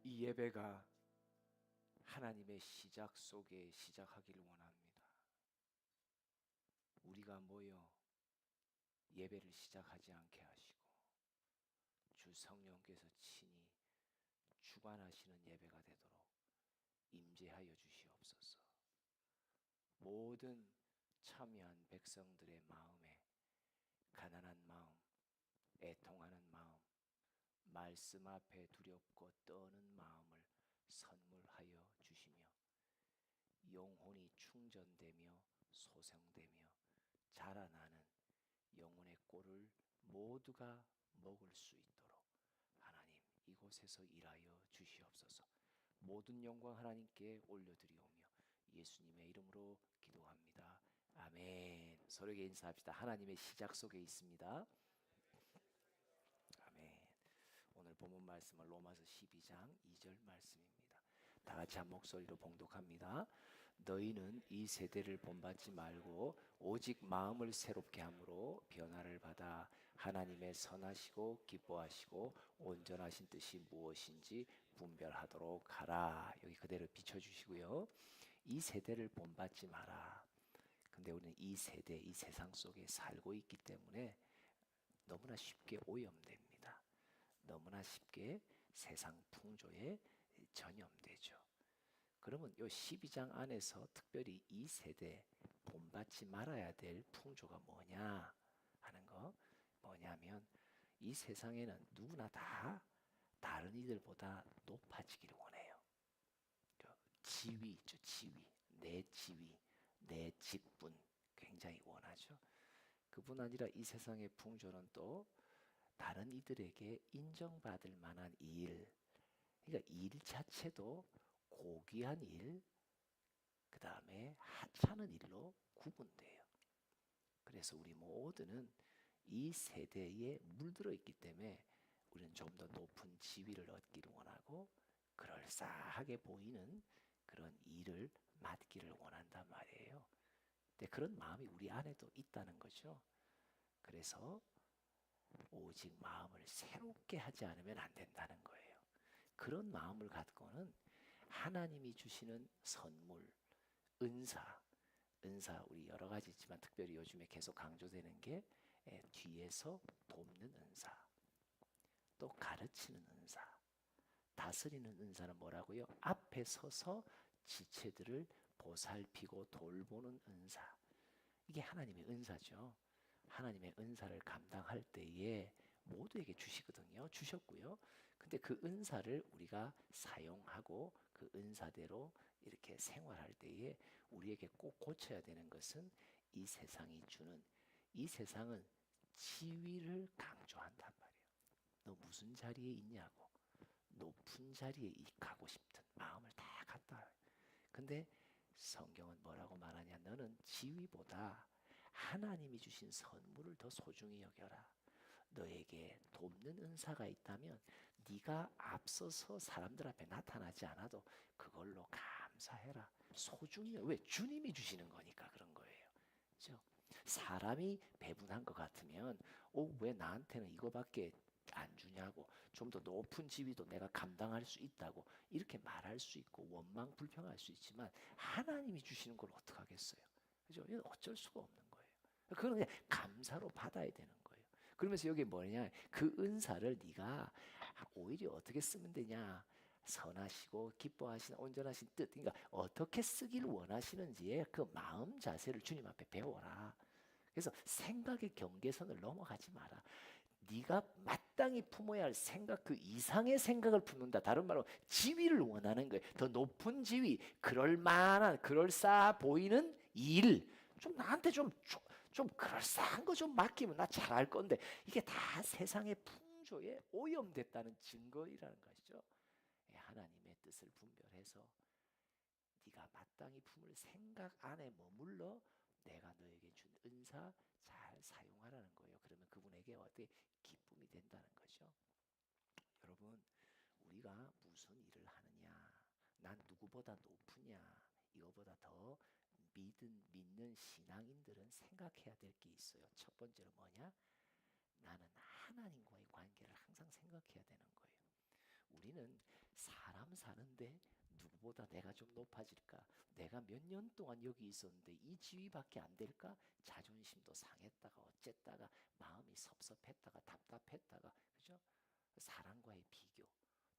이 예배가 하나님의 시작 속에 시작하기를 원합니다. 우리가 모여 예배를 시작하지 않게 하시고 주 성령께서 친히 주관하시는 예배가 되도록 임재하여 주시옵소서. 모든 참여한 백성들의 마음에 가난한 마음, 애통하는 마음, 말씀 앞에 두렵고 떠는 마음을 선물하여 주시며 영혼이 충전되며 소생되며 자라나는 영혼의 꼴을 모두가 먹을 수 있도록 하나님 이곳에서 일하여 주시옵소서. 모든 영광 하나님께 올려드리오며 예수님의 이름으로 기도합니다. 아멘. 서로에게 인사합시다. 하나님의 시작 속에 있습니다. 아멘. 오늘 본문 말씀은 로마서 12장 2절 말씀입니다. 다 같이 한 목소리로 봉독합니다. 너희는 이 세대를 본받지 말고 오직 마음을 새롭게 함으로 변화를 받아 하나님의 선하시고 기뻐하시고 온전하신 뜻이 무엇인지 분별하도록 하라. 여기 그대로 비춰주시고요. 이 세대를 본받지 마라. 근데 우리는 이 세대, 이 세상 속에 살고 있기 때문에 너무나 쉽게 오염됩니다. 너무나 쉽게 세상 풍조에 전염되죠. 그러면 이 12장 안에서 특별히 이 세대 본받지 말아야 될 풍조가 뭐냐 하는 거 뭐냐면 이 세상에는 누구나 다 다른 이들보다 높아지기를 원해요. 지위 있죠, 지위. 내 지위, 내 직분 굉장히 원하죠. 그뿐 아니라 이 세상의 풍조는 또 다른 이들에게 인정받을 만한 일, 그러니까 일 자체도 고귀한 일, 그 다음에 하찮은 일로 구분돼요. 그래서 우리 모두는 이 세대에 물들어 있기 때문에 우리는 좀 더 높은 지위를 얻기를 원하고 그럴싸하게 보이는 그런 일을 맡기를 원한단 말이에요. 근데 그런 마음이 우리 안에도 있다는 거죠. 그래서 오직 마음을 새롭게 하지 않으면 안 된다는 거예요. 그런 마음을 갖고는 하나님이 주시는 선물, 은사 우리 여러 가지 있지만 특별히 요즘에 계속 강조되는 게 뒤에서 돕는 은사, 또 가르치는 은사, 다스리는 은사는 뭐라고요? 앞에 서서 지체들을 보살피고 돌보는 은사. 이게 하나님의 은사죠. 하나님의 은사를 감당할 때에 모두에게 주시거든요. 주셨고요. 근데 그 은사를 우리가 사용하고 그 은사대로 이렇게 생활할 때에 우리에게 꼭 고쳐야 되는 것은 이 세상이 주는, 이 세상은 지위를 강조한단 말이에요. 너 무슨 자리에 있냐고. 높은 자리에 가고 싶든 마음을 다 갖다. 근데 성경은 뭐라고 말하냐? 너는 지위보다 하나님이 주신 선물을 더 소중히 여겨라. 너에게 돕는 은사가 있다면 네가 앞서서 사람들 앞에 나타나지 않아도 그걸로 감사해라. 소중히. 왜? 주님이 주시는 거니까 그런 거예요. 그렇죠? 사람이 배분한 것 같으면 왜 나한테는 이거밖에 안 주냐고, 좀 더 높은 지위도 내가 감당할 수 있다고 이렇게 말할 수 있고 원망 불평할 수 있지만 하나님이 주시는 걸 어떡하겠어요. 그죠? 이건 어쩔 수가 없는 거예요. 그건 그냥 감사로 받아야 되는 거예요. 그러면서 여기 뭐냐, 그 은사를 네가 오히려 어떻게 쓰면 되냐, 선하시고 기뻐하시는 온전하신 뜻, 그러니까 어떻게 쓰기를 원하시는지의 그 마음 자세를 주님 앞에 배워라. 그래서 생각의 경계선을 넘어가지 마라. 네가 마땅히 품어야 할 생각 그 이상의 생각을 품는다. 다른 말로 지위를 원하는 거예요. 더 높은 지위, 그럴 만한, 그럴싸 보이는 일. 좀 나한테 좀 그럴싸한 거 좀 맡기면 나 잘할 건데 이게 다 세상의 풍조에 오염됐다는 증거이라는 것이죠. 하나님의 뜻을 분별해서 네가 마땅히 품을 생각 안에 머물러 내가 너에게 준 은사 잘 사용하라는 거예요. 그러면 그분에게 어떻게 기쁨이 된다는 거죠. 여러분, 우리가 무슨 일을 하느냐, 난 누구보다 높으냐, 이거보다 더 믿는 신앙인들은 생각해야 될 게 있어요. 첫 번째로 뭐냐? 나는 하나님과의 관계를 항상 생각해야 되는 거예요. 우리는 사람 사는데 누구보다 내가 좀 높아질까? 내가 몇 년 동안 여기 있었는데 이 지위밖에 안 될까? 자존심도 상했다가 어쨌다가 마음이 섭섭했다가 답답했다가 그죠? 사람과의 비교.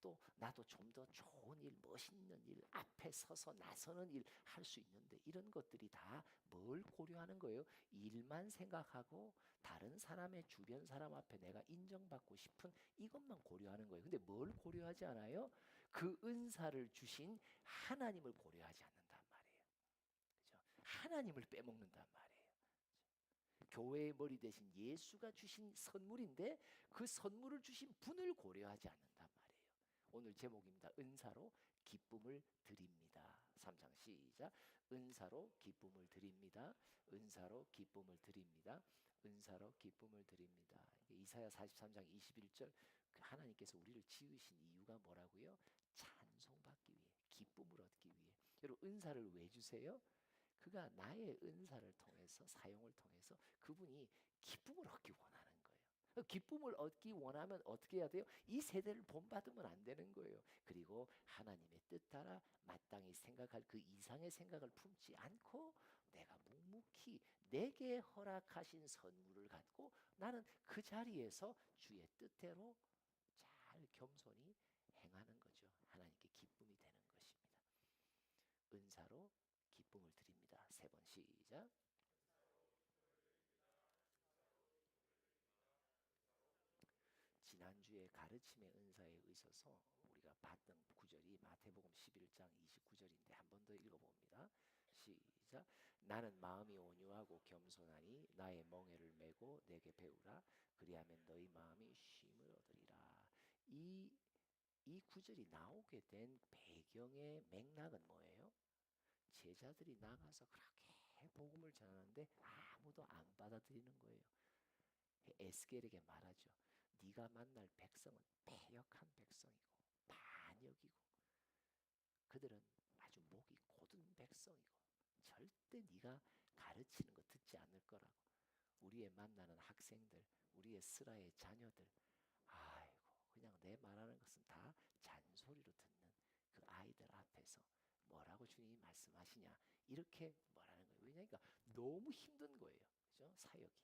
또 나도 좀 더 좋은 일, 멋있는 일, 앞에 서서 나서는 일 할 수 있는데 이런 것들이 다 뭘 고려하는 거예요? 일만 생각하고 다른 사람의 주변 사람 앞에 내가 인정받고 싶은 이것만 고려하는 거예요. 근데 뭘 고려하지 않아요? 그 은사를 주신 하나님을 고려하지 않는단 말이에요. 그죠? 하나님을 빼먹는단 말이에요. 교회의 머리 대신 예수가 주신 선물인데 그 선물을 주신 분을 고려하지 않는단 말이에요. 오늘 제목입니다. 은사로 기쁨을 드립니다. 3장 시작. 은사로 기쁨을 드립니다. 은사로 기쁨을 드립니다. 은사로 기쁨을 드립니다. 이사야 43장 21절 하나님께서 우리를 지으신 이유가 뭐라고요? 찬송받기 위해, 기쁨을 얻기 위해. 여러분 은사를 왜 주세요? 그가 나의 은사를 통해서 사용을 통해서 그분이 기쁨을 얻기 원하는 거예요. 기쁨을 얻기 원하면 어떻게 해야 돼요? 이 세대를 본받으면 안 되는 거예요. 그리고 하나님의 뜻 따라 마땅히 생각할 그 이상의 생각을 품지 않고 내가 묵묵히 내게 허락하신 선물을 갖고 나는 그 자리에서 주의 뜻대로 잘 겸손히 행하는 거죠. 하나님께 기쁨이 되는 것입니다. 은사로 기쁨을 드립니다. 3번 시작. 지난주에 가르침의 은사에 있어서 우리가 봤던 구절이 마태복음 11장 29절인데 한 번 더 읽어봅니다. 시작. 나는 마음이 온유하고 겸손하니 나의 멍에를 메고 내게 배우라. 그리하면 너희 마음이 쉼을 얻으리라. 이 구절이 나오게 된 배경의 맥락은 뭐예요? 제자들이 나가서 그렇게 복음을 전하는데 아무도 안 받아들이는 거예요. 에스겔에게 말하죠. 네가 만날 백성은 패역한 백성이고 반역이고 그들은 아주 목이 곧은 백성이고 절대 네가 가르치는 거 듣지 않을 거라고. 우리의 만나는 학생들, 우리의 스라의 자녀들, 아이고 그냥 내 말하는 것은 다 잔소리로 듣는 그 아이들 앞에서 뭐라고 주님이 말씀하시냐 이렇게 말하는 거예요. 왜냐니까 너무 힘든 거예요. 그죠? 사역이.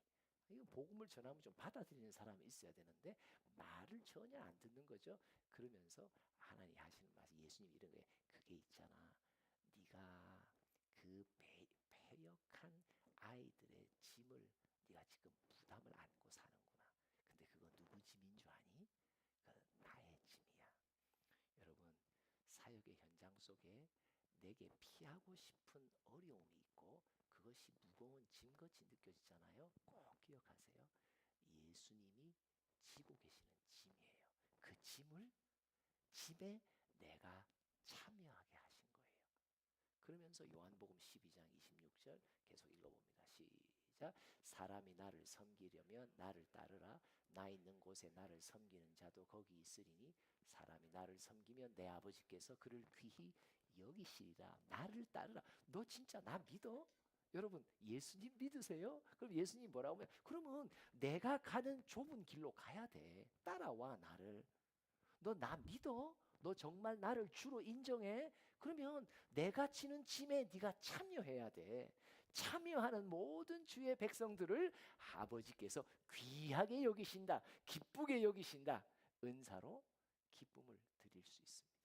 이거 복음을 전하면 좀 받아들이는 사람이 있어야 되는데 말을 전혀 안 듣는 거죠. 그러면서 하나님 하시는 말씀, 예수님 이런 거에 그게 있잖아. 네가 그 패역한 아이들의 짐을 네가 지금 부담을 안고 사는구나. 근데 그거 누구 짐인 줄 아니? 그 나의 짐이야. 여러분 사역의 현장 속에 내게 피하고 싶은 어려움이 있고 그것이 무거운 짐같이 느껴지잖아요. 꼭 기억하세요. 예수님이 지고 계시는 짐이에요. 그 짐에 내가 참여하게 하신 거예요. 그러면서 요한복음 12장 26절 계속 읽어봅니다. 시작. 사람이 나를 섬기려면 나를 따르라. 나 있는 곳에 나를 섬기는 자도 거기 있으리니 사람이 나를 섬기면 내 아버지께서 그를 귀히 여기시리라. 나를 따르라. 너 진짜 나 믿어? 여러분 예수님 믿으세요? 그럼 예수님 뭐라고 하면 그러면 내가 가는 좁은 길로 가야 돼. 따라와 나를. 너 나 믿어? 너 정말 나를 주로 인정해? 그러면 내가 지는 짐에 네가 참여해야 돼. 참여하는 모든 주의 백성들을 아버지께서 귀하게 여기신다. 기쁘게 여기신다. 은사로 기쁨을 드릴 수 있습니다.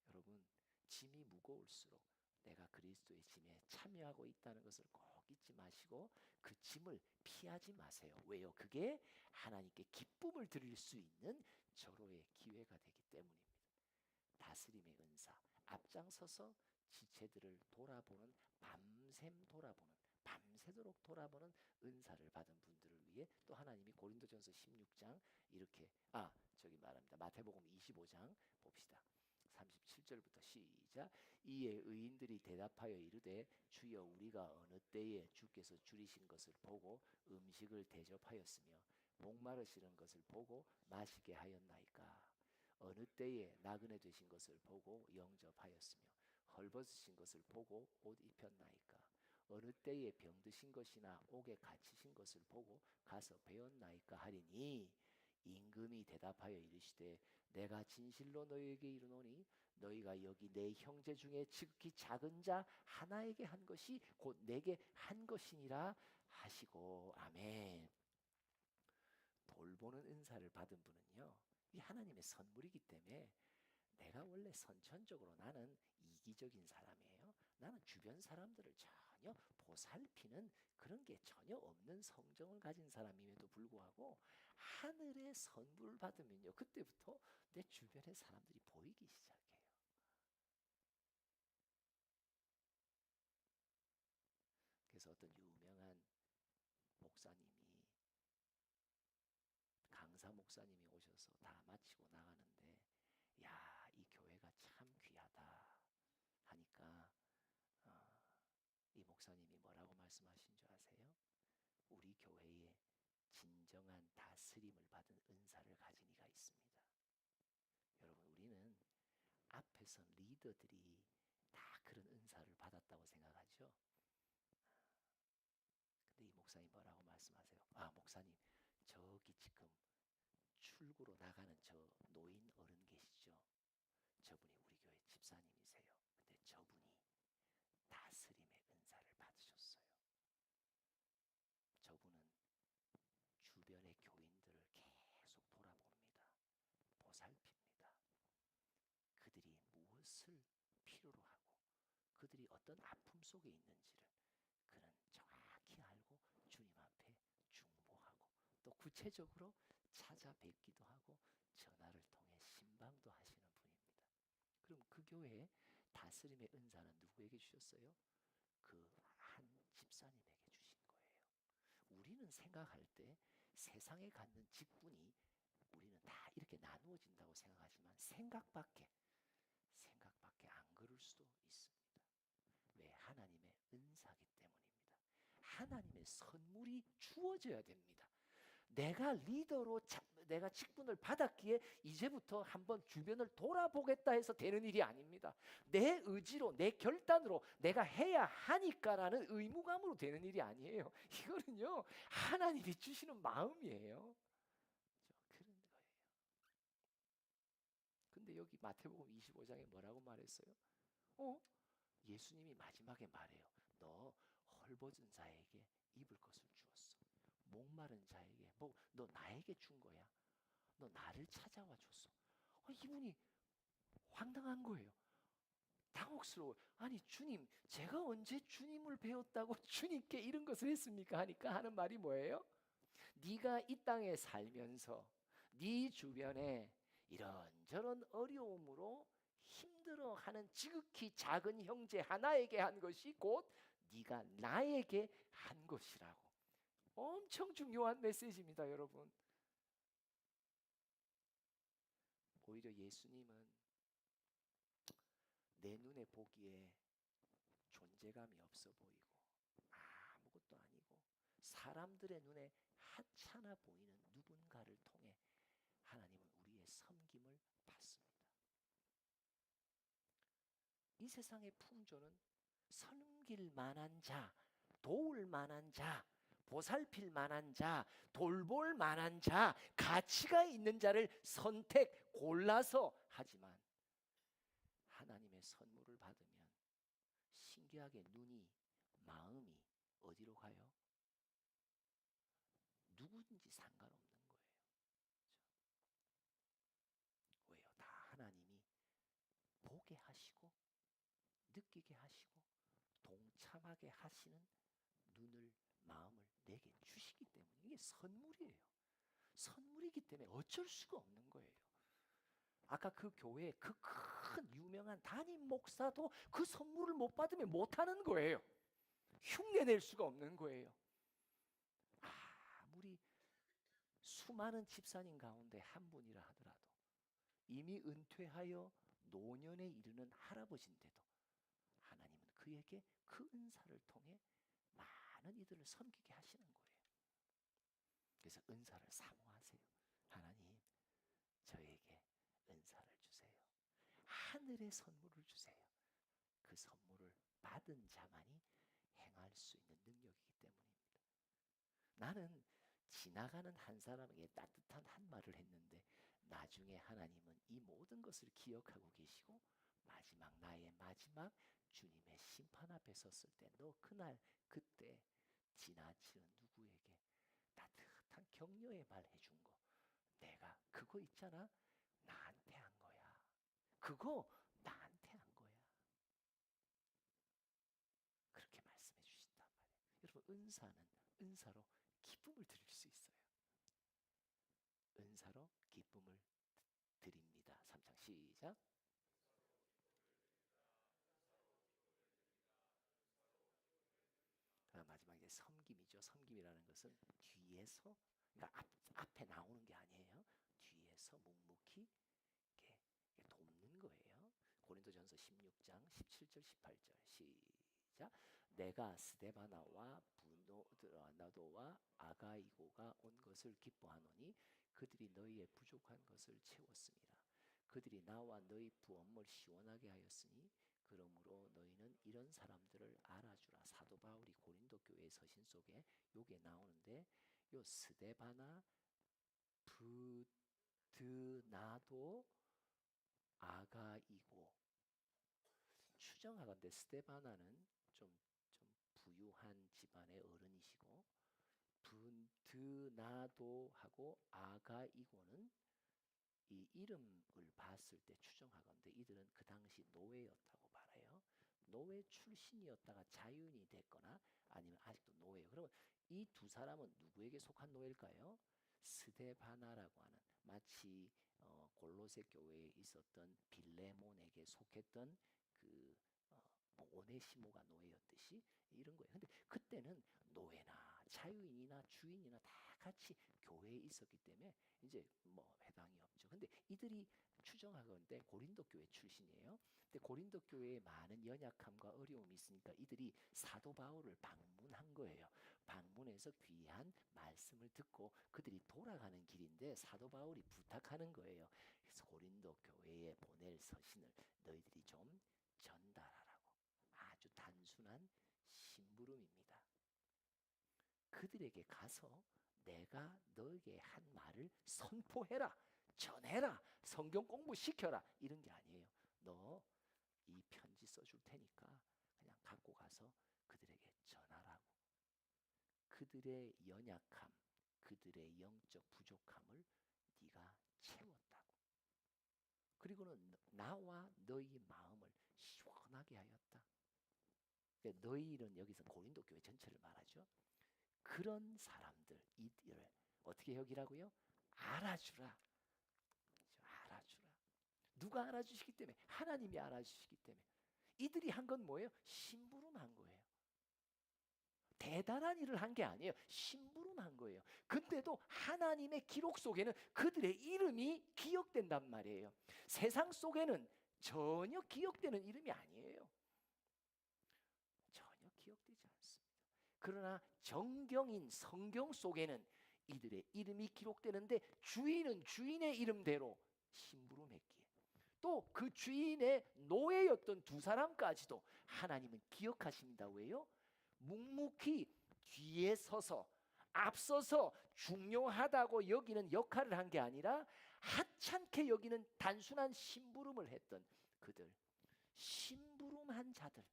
여러분 짐이 무거울수록 내가 그리스도의 짐에 참여하고 있다는 것을 꼭 잊지 마시고 그 짐을 피하지 마세요. 왜요? 그게 하나님께 기쁨을 드릴 수 있는 절호의 기회가 되기 때문입니다. 다스림의 은사, 앞장서서 지체들을 돌아보는 밤새도록 돌아보는 은사를 받은 분들을 위해 또 하나님이 고린도전서 16장 이렇게 저기 말합니다. 마태복음 25장 봅시다. 37절부터 시작. 이에 의인들이 대답하여 이르되 주여 우리가 어느 때에 주께서 줄이신 것을 보고 음식을 대접하였으며 목마르시는 것을 보고 마시게 하였나이까. 어느 때에 나그네 되신 것을 보고 영접하였으며 헐벗으신 것을 보고 옷 입혔나이까. 어느 때에 병드신 것이나 옥에 갇히신 것을 보고 가서 배웠나이까 하리니 임금이 대답하여 이르시되 내가 진실로 너희에게 이르노니 너희가 여기 내 형제 중에 지극히 작은 자 하나에게 한 것이 곧 내게 한 것이니라 하시고. 아멘. 돌보는 은사를 받은 분은요, 이 하나님의 선물이기 때문에 내가 원래 선천적으로 나는 이기적인 사람이에요. 나는 주변 사람들을 전혀 보살피는 그런 게 전혀 없는 성정을 가진 사람임에도 불구하고 하늘의 선물을 받으면요, 그때부터 내 주변의 사람들이 보이기 시작해요. 그래서 어떤 유명한 목사님이, 강사 목사님이 오셔서 다 마치고 나가는데, 야, 이 교회가 참 귀하다 하니까 이 목사님이 뭐라고 말씀하신 줄 아세요? 우리 교회에 진정한 다스림을 받은 은사를 가진 이가 있습니다. 여러분, 우리는 앞에서 리더들이 다 그런 은사를 받았다고 생각하죠. 근데 이 목사님 뭐라고 말씀하세요? 아, 목사님, 저기 지금 출구로 나가는 저 노인 어른 계시죠? 저분이 우리 교회 집사님이세요. 근데 저분이 다스림의 은사를 받으셨어요. 저분은 주변의 교인들을 계속 돌아봅니다. 보살핍니다. 그들이 무엇을 필요로 하고 그들이 어떤 아픔 속에 있는지를 그는 정확히 알고 주님 앞에 중보하고 또 구체적으로 찾아뵙기도 하고 전화를 통해 신방도 하시는 분입니다. 그럼 그 교회에 다스림의 은사는 누구에게 주셨어요? 그 한 집사님에게 주신 거예요. 우리는 생각할 때 세상에 갖는 직분이 우리는 다 이렇게 나누어진다고 생각하지만 생각밖에 안 그럴 수도 있습니다. 왜? 하나님의 은사기 때문입니다. 하나님의 선물이 주어져야 됩니다. 내가 리더로 내가 직분을 받았기에 이제부터 한번 주변을 돌아보겠다 해서 되는 일이 아닙니다. 내 의지로 내 결단으로 내가 해야 하니까라는 의무감으로 되는 일이 아니에요. 이거는요, 하나님이 주시는 마음이에요. 그런 거예요. 근데 여기 마태복음 25장에 뭐라고 말했어요? 예수님이 마지막에 말해요. 너 헐벗은 자에게 입을 것을 주었어. 목마른 자에게 너 나에게 준 거야. 너 나를 찾아와 줬어. 이분이 황당한 거예요. 당혹스러워요. 아니 주님, 제가 언제 주님을 배웠다고 주님께 이런 것을 했습니까? 하니까 하는 말이 뭐예요? 네가 이 땅에 살면서 네 주변에 이런저런 어려움으로 힘들어하는 지극히 작은 형제 하나에게 한 것이 곧 네가 나에게 한 것이라고. 엄청 중요한 메시지입니다, 여러분. 오히려 예수님은 내 눈에 보기에 존재감이 없어 보이고 아무것도 아니고 사람들의 눈에 하찮아 보이는 누군가를 통해 하나님은 우리의 섬김을 받습니다. 이 세상의 풍조는 섬길 만한 자, 도울 만한 자, 보살필 만한 자, 돌볼 만한 자, 가치가 있는 자를 선택, 골라서 하지만 하나님의 선물을 받으면 신기하게 눈이, 마음이 어디로 가요? 누구든지 상관없는 거예요. 왜요? 다 하나님이 보게 하시고 느끼게 하시고 동참하게 하시는 눈을, 마음을 내게 주시기 때문에 이게 선물이에요. 선물이기 때문에 어쩔 수가 없는 거예요. 아까 그 교회 그 큰 유명한 담임 목사도 그 선물을 못 받으면 못하는 거예요. 흉내낼 수가 없는 거예요. 아무리 수많은 집사님 가운데 한 분이라 하더라도 이미 은퇴하여 노년에 이르는 할아버지인데도 하나님은 그에게 그 은사를 통해 많은 이들을 섬기게 하시는 거예요. 그래서 은사를 사모하세요. 하나님, 저에게 은사를 주세요. 하늘의 선물을 주세요. 그 선물을 받은 자만이 행할 수 있는 능력이기 때문입니다. 나는 지나가는 한 사람에게 따뜻한 한 말을 했는데 나중에 하나님은 이 모든 것을 기억하고 계시고 마지막 나의 마지막 주님의 심판 앞에 섰을 때 너 그날 그때 지나치는 누구에게 따뜻한 격려의 말 해준 거 내가 그거 있잖아 나한테 한 거야. 그거 나한테 한 거야. 그렇게 말씀해 주신단 말이에요. 여러분 은사는 은사로 기쁨을 드릴 수 있어요. 은사로 기쁨을 드립니다. 3장 시작. 마지막에 섬김이죠. 섬김이라는 것은 뒤에서 그러니까 앞에 나오는 게 아니에요. 뒤에서 묵묵히 이렇게 돕는 거예요. 고린도전서 16장 17절 18절 시작. 내가 스데바나와 부노드라나도와 아가이고가 온 것을 기뻐하노니 그들이 너희의 부족한 것을 채웠습니다. 그들이 나와 너희 부업을 시원하게 하였으니 그러므로 너희는 이런 사람들을 알아주라. 사도 바울이 고린도 교회의 서신 속에 요게 나오는데 요 스데바나 부드나도 아가이고 추정하건대 스데바나는 좀 부유한 집안의 어른이시고 부드나도하고 아가이고는 이 이름을 봤을 때 추정하건대 이들은 그 당시 노예였다고 말해요. 노예 출신이었다가 자유인이 됐거나 아니면 아직도 노예예요. 그러면 이 두 사람은 누구에게 속한 노예일까요? 스데바나라고 하는 마치 골로새 교회에 있었던 빌레몬에게 속했던 그 뭐 오네시모가 노예였듯이 이런 거예요. 근데 그때는 노예나 자유인이나 주인이나 다 같이 교회에 있었기 때문에 이제 뭐 해당이 없죠. 근데 이들이 추정하건대 고린도 교회 출신이에요. 근데 고린도 교회에 많은 연약함과 어려움이 있으니까 이들이 사도 바울을 방문한 거예요. 방문해서 귀한 말씀을 듣고 그들이 돌아가는 길인데 사도 바울이 부탁하는 거예요. 그래서 고린도 교회에 보낼 서신을 너희들이 좀 전달하라고. 아주 단순한 심부름입니다. 그들에게 가서 내가 너에게 한 말을 선포해라, 전해라, 성경 공부시켜라 이런 게 아니에요. 너 이 편지 써줄 테니까 그냥 갖고 가서 그들에게 전하라고. 그들의 연약함, 그들의 영적 부족함을 네가 채웠다고. 그리고는 나와 너희 마음을 시원하게 하였다. 너희는 여기서 고린도 교회 전체를 말하죠. 그런 사람들 이들을 어떻게 여기라고요? 알아주라. 알아주라. 누가 알아주시기 때문에? 하나님이 알아주시기 때문에. 이들이 한 건 뭐예요? 심부름한 거예요. 대단한 일을 한 게 아니에요. 심부름한 거예요. 근데도 하나님의 기록 속에는 그들의 이름이 기억된단 말이에요. 세상 속에는 전혀 기억되는 이름이 아니에요. 전혀 기억되지 않습니다. 그러나 정경인 성경 속에는 이들의 이름이 기록되는데 주인은 주인의 이름대로 심부름했기에 또 그 주인의 노예였던 두 사람까지도 하나님은 기억하신다고 해요. 묵묵히 뒤에 서서 앞서서 중요하다고 여기는 역할을 한 게 아니라 하찮게 여기는 단순한 심부름을 했던 그들, 심부름한 자들.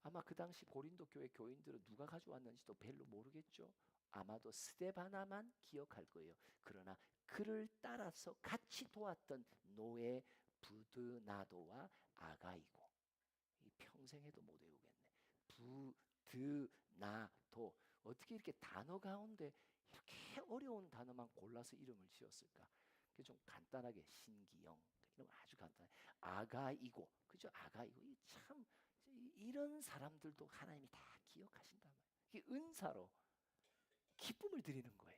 아마 그 당시 고린도 교회 교인들은 누가 가져왔는지도 별로 모르겠죠. 아마도 스데바나만 기억할 거예요. 그러나 그를 따라서 같이 도왔던 노예 부드나도와 아가이고 이 평생 해도 못 외우겠네. 부드나도 어떻게 이렇게 단어 가운데 이렇게 어려운 단어만 골라서 이름을 지었을까? 좀 간단하게 신기영 이런 아주 간단. 아가이고 그죠? 아가이고 참 이런 사람들도 하나님이 다 기억하신단 말이에요. 이게 은사로 기쁨을 드리는 거예요.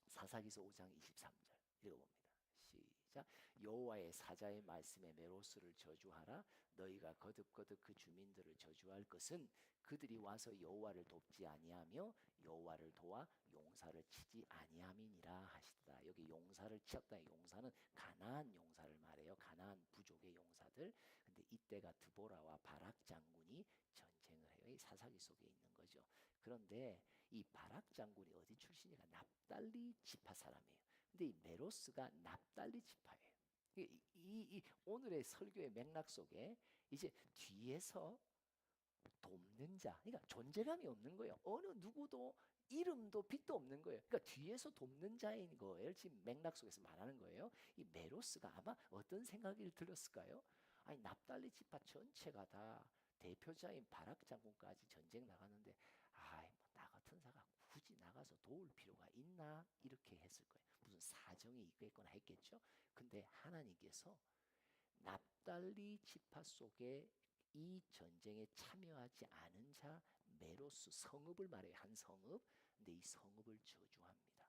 사사기서 5장 23절 읽어봅니다. 시작. 여호와의 사자의 말씀에 메로스를 저주하라. 너희가 거듭거듭 그 주민들을 저주할 것은 그들이 와서 여호와를 돕지 아니하며 여호와를 도와 용사를 치지 아니함이니라 하시더라. 여기 용사를 치었다. 용사는 가나안 용사를 말해요. 가나안 부족의 용사들. 근데 이때가 드보라와 바락 장군이 전쟁을 이 사사기 속에 있는 거죠. 그런데 이 바락 장군이 어디 출신이가 납달리 지파 사람이에요. 근데 이 메로스가 납달리 지파예요. 오늘의 설교의 맥락 속에 이제 뒤에서 돕는 자, 그러니까 존재감이 없는 거예요. 어느 누구도 이름도 빛도 없는 거예요. 그러니까 뒤에서 돕는 자인 거예요. 지금 맥락 속에서 말하는 거예요. 이 메로스가 아마 어떤 생각이 들었을까요? 아니 납달리 지파 전체가 다 대표자인 바락 장군까지 전쟁 나가는데 아이 뭐나 같은 사가 굳이 나가서 도울 필요가 있나 이렇게 했을 거예요. 무슨 사정이 있겠거나 했겠죠. 근데 하나님께서 납달리 지파 속에 이 전쟁에 참여하지 않은 자 메로스 성읍을 말해요. 한 성읍. 근데 이 성읍을 저주합니다.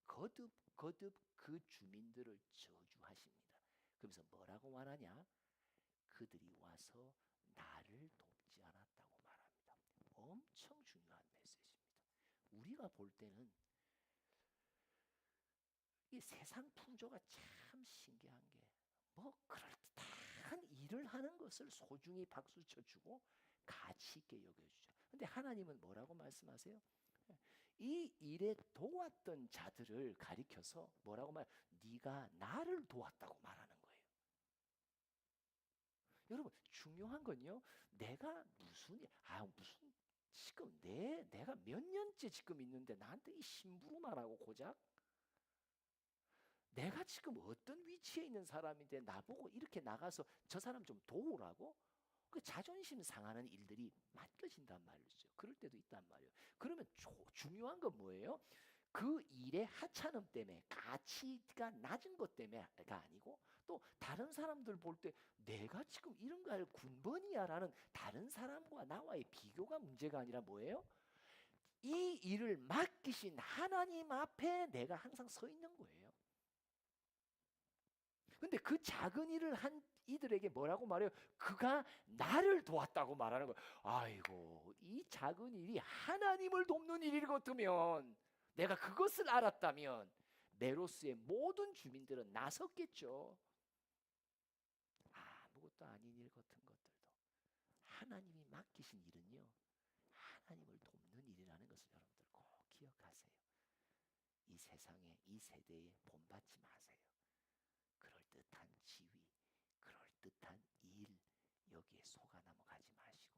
거듭 그 주민들을 저주하십니다. 그러면서 뭐라고 말하냐? 그들이 와서 나를 돕지 않았다고 말합니다. 엄청 중요한 메시지입니다. 우리가 볼 때는 이 세상 풍조가 참 신기한 게 뭐 그럴듯한 일을 하는 것을 소중히 박수 쳐주고 가치 있게 여겨주죠. 근데 하나님은 뭐라고 말씀하세요? 이 일에 도왔던 자들을 가리켜서 뭐라고 네가 나를 도왔다고 말하는 거예요. 여러분 중요한 건요. 내가 무슨 지금 내가 몇 년째 지금 있는데 나한테 이 심부름하라고 고작 내가 지금 어떤 위치에 있는 사람인데 나보고 이렇게 나가서 저 사람 좀 도우라고? 그 자존심 상하는 일들이 맡겨진단 말이죠. 그럴 때도 있단 말이에요. 그러면 중요한 건 뭐예요? 그 일의 하찮음 때문에 가치가 낮은 것 때문에가 아니고 또 다른 사람들 볼 때 내가 지금 이런 거 할 군번이야라는 다른 사람과 나와의 비교가 문제가 아니라 뭐예요? 이 일을 맡기신 하나님 앞에 내가 항상 서 있는 거예요. 근데 그 작은 일을 한 이들에게 뭐라고 말해요? 그가 나를 도왔다고 말하는 거예요. 아이고, 이 작은 일이 하나님을 돕는 일일 같으면 내가 그것을 알았다면 메로스의 모든 주민들은 나섰겠죠. 아무것도 아닌 일 같은 것들도 하나님이 맡기신 일은요, 하나님을 돕는 일이라는 것을 여러분들 꼭 기억하세요. 이 세상에, 이 세대에 본받지 마세요. 그럴듯한 지위, 그럴듯한 일 여기에 속아 넘어가지 마시고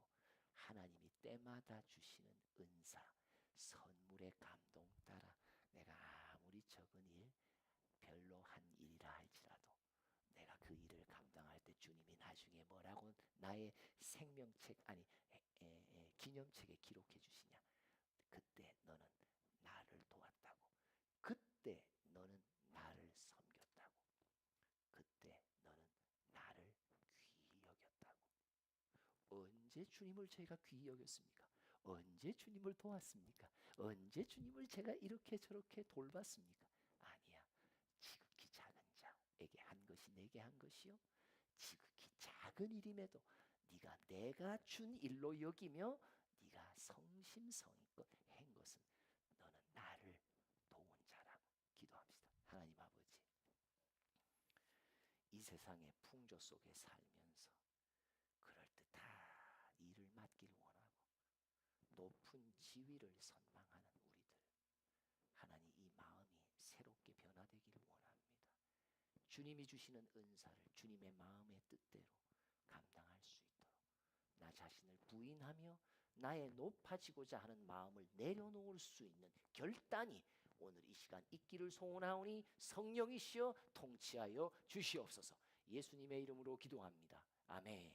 하나님이 때마다 주시는 은사, 선물의 감동 따라 내가 아무리 적은 일, 별로 한 일이라 할지라도 내가 그 일을 감당할 때 주님이 나중에 뭐라고 나의 생명책 아니 기념책에 기록해 주시냐? 그때 너는 나를 도왔다고. 그때 너는 나를 섬겼다고. 그때 너는 나를 귀히 여겼다고. 언제 주님을 저희가 귀히 여겼습니까? 언제 주님을 도왔습니까? 언제 주님을 제가 이렇게 저렇게 돌봤습니까? 아니야. 지극히 작은 자에게 한 것이 내게 한 것이요. 지극히 작은 일임에도 네가 내가 준 일로 여기며 네가 성심성의껏 한 것은 너는 나를 도운 자라고 기도합시다. 하나님 아버지, 이 세상의 풍조 속에 살면서 그럴듯한 일을 맡길 원하고 높은 지위를 선망하는 우리들, 하나님 이 마음이 새롭게 변화되기를 원합니다. 주님이 주시는 은사를 주님의 마음의 뜻대로 감당할 수 있도록 나 자신을 부인하며 나의 높아지고자 하는 마음을 내려놓을 수 있는 결단이 오늘 이 시간 있기를 소원하오니 성령이시여 통치하여 주시옵소서. 예수님의 이름으로 기도합니다. 아멘.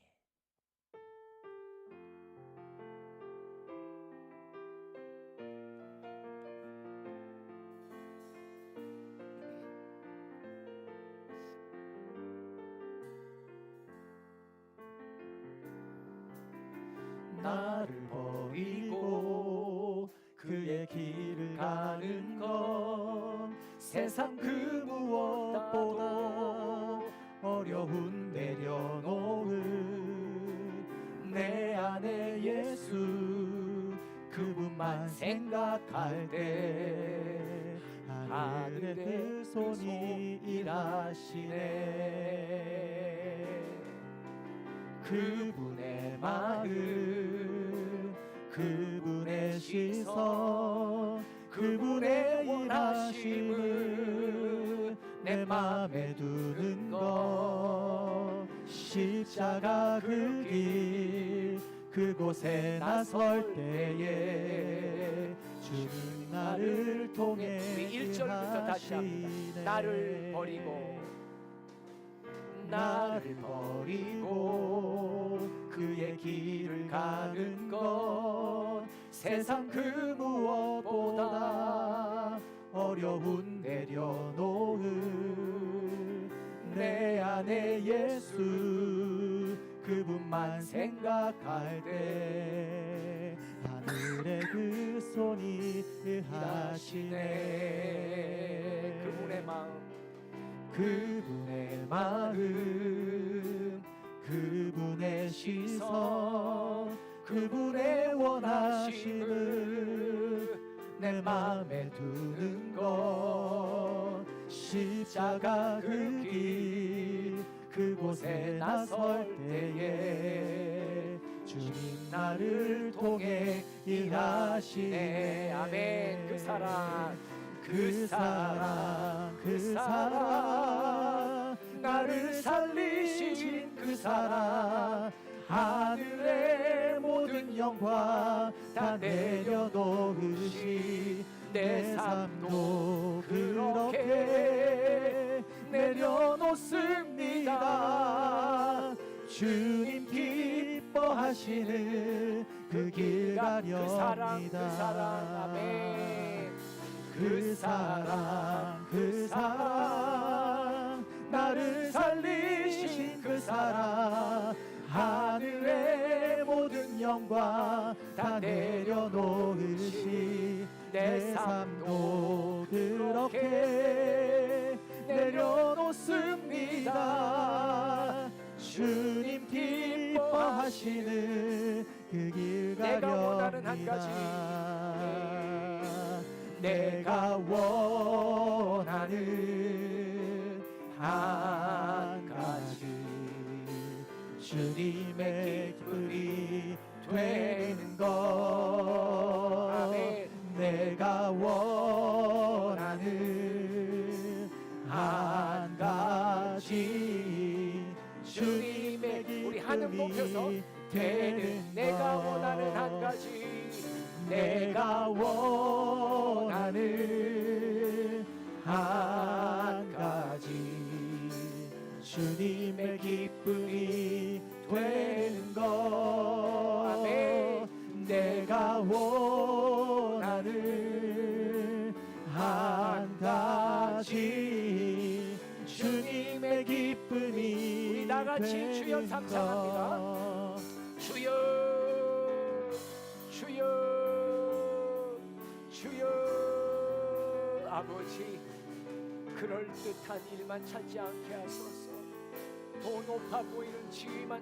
나를 버리고 그의 길을 가는 건 세상 그 무엇보다 어려운 내려놓은 내 안에 예수 그분만 생각할 때 하늘의 그 손이 일하시네. 그분의 마음 그분의 시선 그분의 원하심을 내 맘에 두는 것 십자가 그 길 그곳에 나설 때에 주님 나를 통해 우리 1절부터 다시 합니다. 하시네. 나를 버리고 그의 길을 가는 것 세상 그 무엇보다 어려운 내려놓을 내 안에 예수 그분만 생각할 때 하늘의 그 손이 하시네. 그분의 마음 그분의 시선 그분의 원하심을 내 맘에 두는 것 십자가 그 길 그곳에 나설 때에 주님 나를 통해 일하시네. 아멘. 그 사랑 그 사랑 나를 살리신 그 사랑 하늘의 모든 영광 다 내려놓으시 내 삶도 그렇게 내려놓습니다. 주님 기뻐하시는 그 길 가렵니다. 아멘. 그 사랑 나를 살리신 그 사랑 하늘의 모든 영광 다 내려놓으시 내 삶도 그렇게 내려놓습니다. 주님 기뻐하시는 그 길 내가 원하는 한 가렵니다. 가지. 내가 원하는 한 가지 주님의 기쁨이 되는 것 아멘. 내가 원하는 한 가지 주님의 우리 하늘 높여서 기쁨이 되는 내가 것 원하는 한 가지 내가 원하는 한 가지 주님의 기쁨이 되는 것 아멘. 내가 원하는 한 가지 주님의 기쁨이 우리 다 같이 되는 주여 상상합니다. 것. 주여 주여 주여 아버지 그럴듯한 일만 찾지 않게 하소서. 더 높아 보이는 지위만